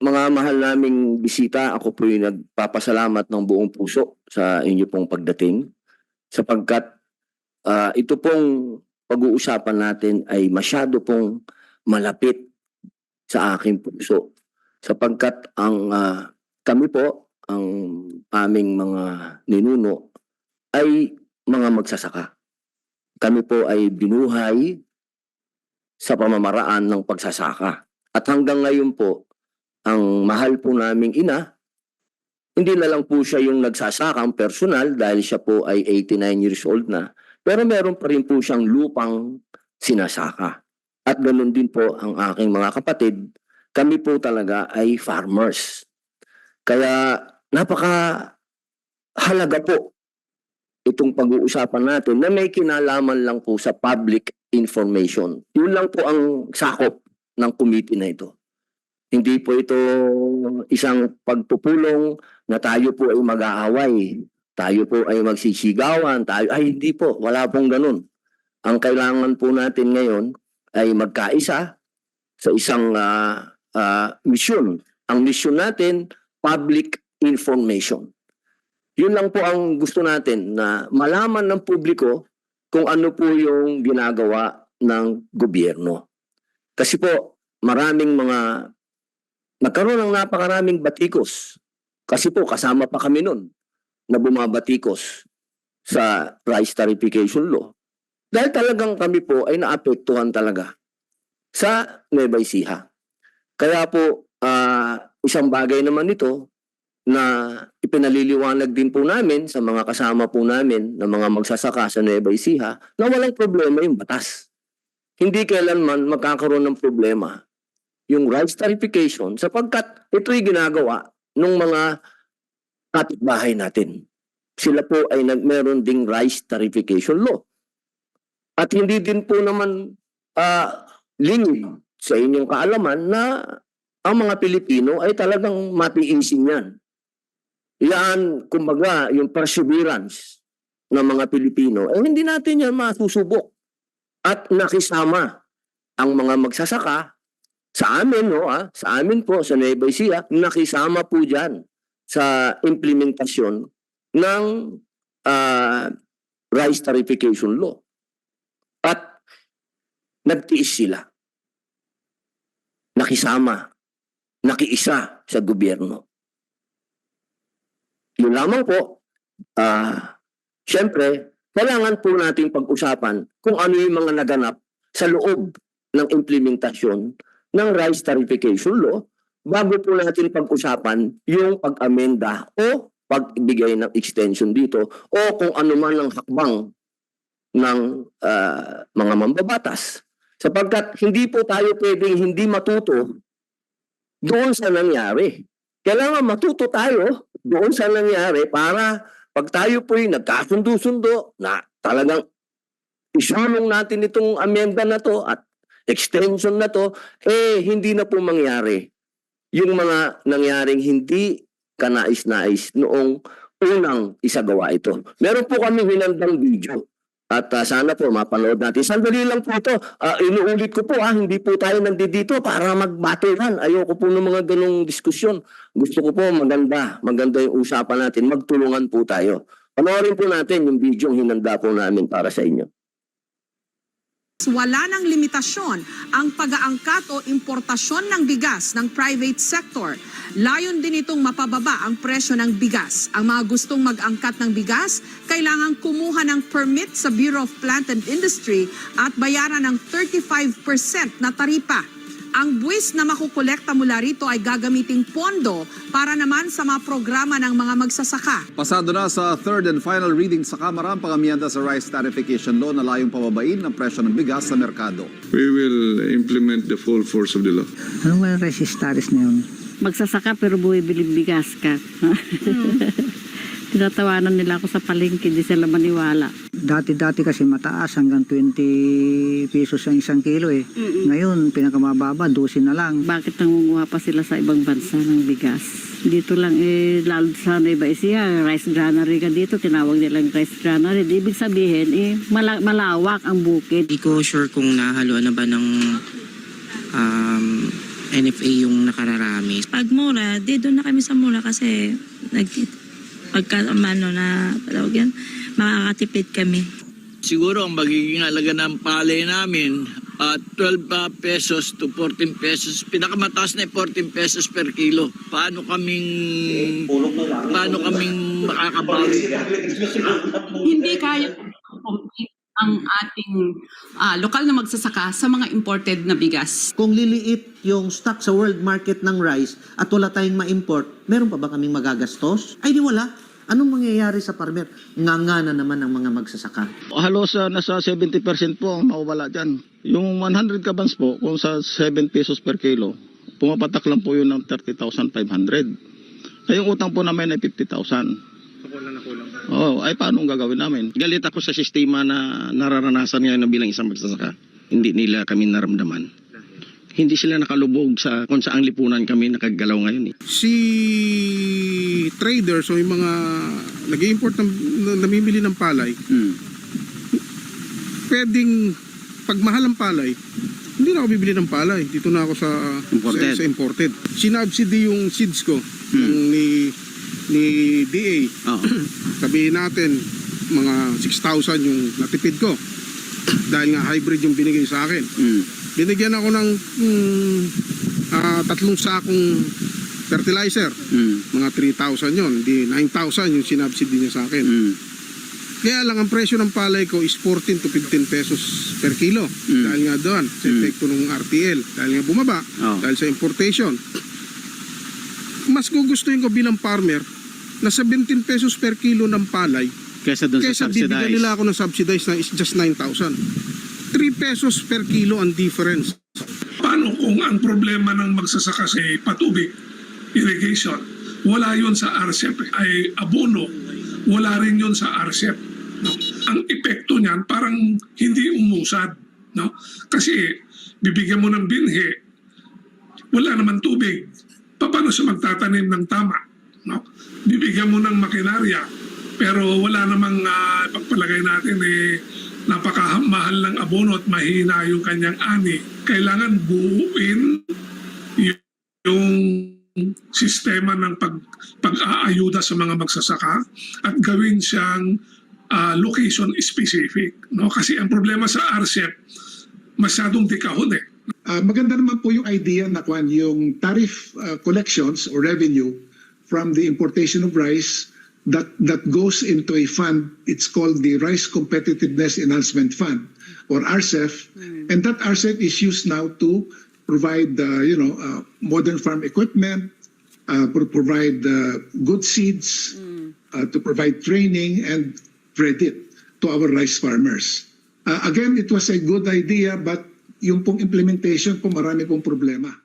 mga mahal naming bisita, ako po yung nagpapasalamat ng buong puso sa inyo pong pagdating sapagkat ito pong pag-uusapan natin ay masyado pong malapit sa aking puso sapagkat kami po, ang aming mga ninuno ay mga magsasaka. Kami po ay binuhay sa pamamaraan ng pagsasaka. At hanggang ngayon po, ang mahal po naming ina, hindi na lang po siya yung nagsasakang personal dahil siya po ay 89 years old na, pero meron pa rin po siyang lupang sinasaka. At ganoon din po ang aking mga kapatid, kami po talaga ay farmers. Kaya napakahalaga po itong pag-uusapan natin na may kinalaman lang po sa public information. Yun lang po ang sakop ng committee na ito. Hindi po ito isang pagpupulong na tayo po ay mag-aaway, tayo po ay magsisigawan, hindi po, wala pong ganun. Ang kailangan po natin ngayon ay magkaisa sa isang misyon. Ang misyon natin, public information. Yun lang po ang gusto natin, na malaman ng publiko kung ano po yung ginagawa ng gobyerno. Kasi po, nagkaroon ng napakaraming batikos. Kasi po, kasama pa kami nun na bumabatikos sa rice tariffication law. Dahil talagang kami po ay naapektuhan talaga sa Nueva Ecija. Kaya po, isang bagay naman ito na ipinaliliwanag din po namin sa mga kasama po namin na mga magsasaka sa Nueva Ecija na walang problema yung batas. Hindi kailanman magkakaroon ng problema yung rice tariffication sapagkat ito'y ginagawa ng mga kapitbahay natin. Sila po ay meron ding rice tariffication law. At hindi din po naman lingid sa inyong kaalaman na ang mga Pilipino ay talagang matiisin yan. Yan, kumbaga, yung perseverance ng mga Pilipino, hindi natin yan masusubok. At nakisama ang mga magsasaka sa amin, sa amin po, sa Nueva Ecija, nakisama po dyan sa implementasyon ng rice tariffication law. At nagtiis sila. Nakisama, nakiisa sa gobyerno. Yun lamang po, siyempre, kailangan po nating pag-usapan kung ano yung mga naganap sa loob ng implementasyon ng rice tariffication law bago po natin pag-usapan yung pag-amenda o pagbigay ng extension dito o kung ano man ang hakbang ng mga mambabatas. Sapagkat hindi po tayo pwedeng hindi matuto doon sa nangyari. Kailangan matuto tayo doon sa nangyari para pag tayo po'y nagkasundo-sundo na talagang isulong natin itong amenda na to at extension na to, hindi na po mangyari yung mga nangyaring hindi kanais-nais noong unang isagawa ito. Meron po kami hinandang video at sana po mapanood natin. Sandali lang po ito. Inuulit ko po, hindi po tayo nandito para magbaturan. Ayoko po ng mga ganong diskusyon. Gusto ko po maganda yung usapan natin. Magtulungan po tayo. Panoorin po natin yung video hinanda po namin para sa inyo. Wala ng limitasyon ang pag-aangkat o importasyon ng bigas ng private sector. Layon din itong mapababa ang presyo ng bigas. Ang mga gustong mag-angkat ng bigas, kailangang kumuha ng permit sa Bureau of Plant and Industry at bayaran ng 35% na taripa. Ang buwis na makukolekta mula rito ay gagamiting pondo para naman sa mga programa ng mga magsasaka. Pasado na sa third and final reading sa Kamara ang pag-amyenda sa rice tariffication law na layong pababain ng presyo ng bigas sa merkado. We will implement the full force of the law. Ano ba yung rice tariffs na yun? Magsasaka pero bumibili bigas ka. Tinatawanan nila ako sa palengke, di sila maniwala. Dati kasi mataas hanggang 20 pesos ang isang kilo eh. Ngayon, pinakamababa, 12 na lang. Bakit nangunguha pa sila sa ibang bansa ng bigas? Dito lang, lalo sa Nueva Ecija, rice granary ka dito, tinawag nilang rice granary. Ibig sabihin, malawak ang bukid. Hindi ko sure kung nahaluan na ba ng NFA yung nakararami. Pag mura, doon na kami sa mura kasi pagka-amano na tawag yan, makakatipid kami. Siguro ang magiging halaga ng palay namin 12 pesos to 14 pesos. Pinakamataas na 14 pesos per kilo. Paano kaming makakabawi? Hindi kaya ang ating lokal na magsasaka sa mga imported na bigas. Kung liliit yung stock sa world market ng rice at wala tayong ma-import, meron pa ba kaming magagastos? Ay di wala. Anong mangyayari sa farmer? Nganga na naman ang mga magsasaka. Halos nasa 70% po ang mawawala dyan. Yung 100 kabans po, kung sa 7 pesos per kilo, pumapatak lang po yun ng 30,500. Ay yung utang po namin ay 50,000. Oh, ay paano gagawin namin? Galit ako sa sistema na nararanasan ngayon bilang isang magsasaka. Hindi nila kami naramdaman. Hindi sila nakalubog sa kung saang lipunan kami nakagalaw ngayon. Si traders o yung mga nag-i-import namimili ng palay, pwedeng pag mahal ang palay, hindi na ako bibili ng palay. Dito na ako sa imported. Sinubsidy yung seeds ko ni DA. Sabihin natin mga 6,000 yung natipid ko dahil nga hybrid yung binigay sa akin. Binigyan ako ng 3 sakong fertilizer. Mga 3,000 yun. Di 9,000 yung sinubsidy niya sa akin. Kaya lang ang presyo ng palay ko is 14 to 15 pesos per kilo. Dahil nga doon sa epekto ng RTL. Dahil nga bumaba. Dahil sa importation. Mas gugustuhin ko bilang farmer na 17 pesos per kilo ng palay Kesa doon kesa bibigyan nila ako ng subsidized na is just 9,000. 3 pesos per kilo ang difference. Paano kung ang problema ng magsasaka sa patubig, irrigation, wala yun sa RCEP, ay abono, wala rin yun sa RCEP. No? Ang epekto niyan parang hindi umusad. No? Kasi bibigyan mo ng binhi, wala naman tubig. Paano siya magtatanim ng tama? No? Bibigyan mo ng makinarya, pero wala namang pagpalagay natin napakamahal ng abono at mahina yung kanyang ani. Kailangan buuin yung sistema ng pag-aayuda sa mga magsasaka at gawin siyang location specific. No? Kasi ang problema sa RCEP, masyadong tikahon eh. Maganda naman po yung idea na yung tariff collections or revenue from the importation of rice that goes into a fund. It's called the Rice Competitiveness Enhancement Fund, or RCEF, and that RCEF is used now to provide modern farm equipment, provide good seeds, to provide training and credit to our rice farmers. Again, it was a good idea, but yung pong implementation po marami pong problema.